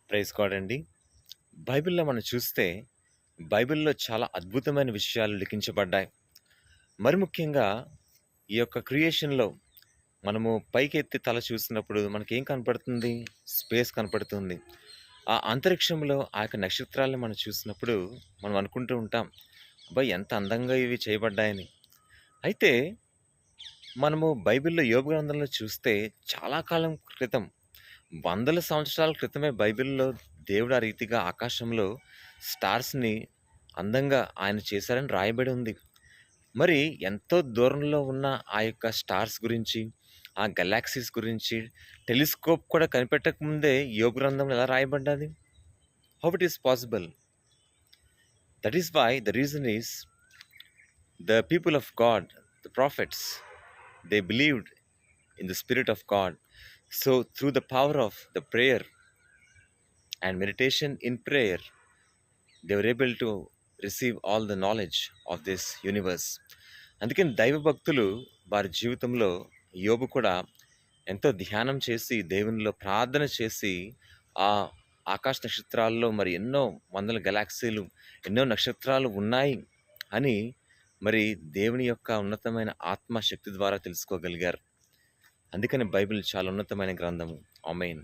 Praise God అండి. బైబిల్‌లో మనం చూస్తే, బైబిల్‌లో చాలా అద్భుతమైన విషయాలు లిఖించబడ్డాయి. మరి ముఖ్యంగా ఈ యొక్క క్రియేషన్‌లో మనము పైకెత్తి తల చూసినప్పుడు మనకేం కనపడుతుంది? స్పేస్ కనపడుతుంది. ఆ అంతరిక్షంలో ఆ యొక్క నక్షత్రాలను మనం చూసినప్పుడు మనం అనుకుంటూ ఉంటాం. అబ్బా! ఎంత అందంగా ఇవి చేయబడ్డాయని. అయితే మనము బైబిల్‌లో యోబు గ్రంథంలో చూస్తే చాలా కాలం క్రితం, వందల సంవత్సరాల క్రితమే బైబిల్‌లో దేవుడు ఆ రీతిగా ఆకాశంలో స్టార్స్‌ని అందంగా ఆయన చేశారని రాయబడి ఉంది. మరి ఎంతో దూరంలో ఉన్న ఆ యొక్క స్టార్స్ గురించి, ఆ గెలాక్సీస్ గురించి టెలిస్కోప్ కూడా కనిపెట్టక ముందే యోబు గ్రంథంలో ఎలా రాయబడ్డది? How it is possible? That is why the reason is the people of God, the prophets, they believed in the Spirit of God. So, through the power of the prayer and meditation in prayer, they were able to receive all the knowledge of this universe. అందుకని దైవ భక్తులు వారి జీవితంలో యోబు కూడా ఎంతో ధ్యానం చేసి దేవునిలో ప్రార్థన చేసి ఆ ఆకాశ నక్షత్రాల్లో మరి ఎన్నో వందల గెలాక్సీలు ఎన్నో నక్షత్రాలు ఉన్నాయి అని మరి దేవుని యొక్క ఉన్నతమైన ఆత్మ శక్తి ద్వారా తెలుసుకోగలిగారు. అందుకని బైబిల్ చాలా ఉన్నతమైన గ్రంథము. ఆమేన్.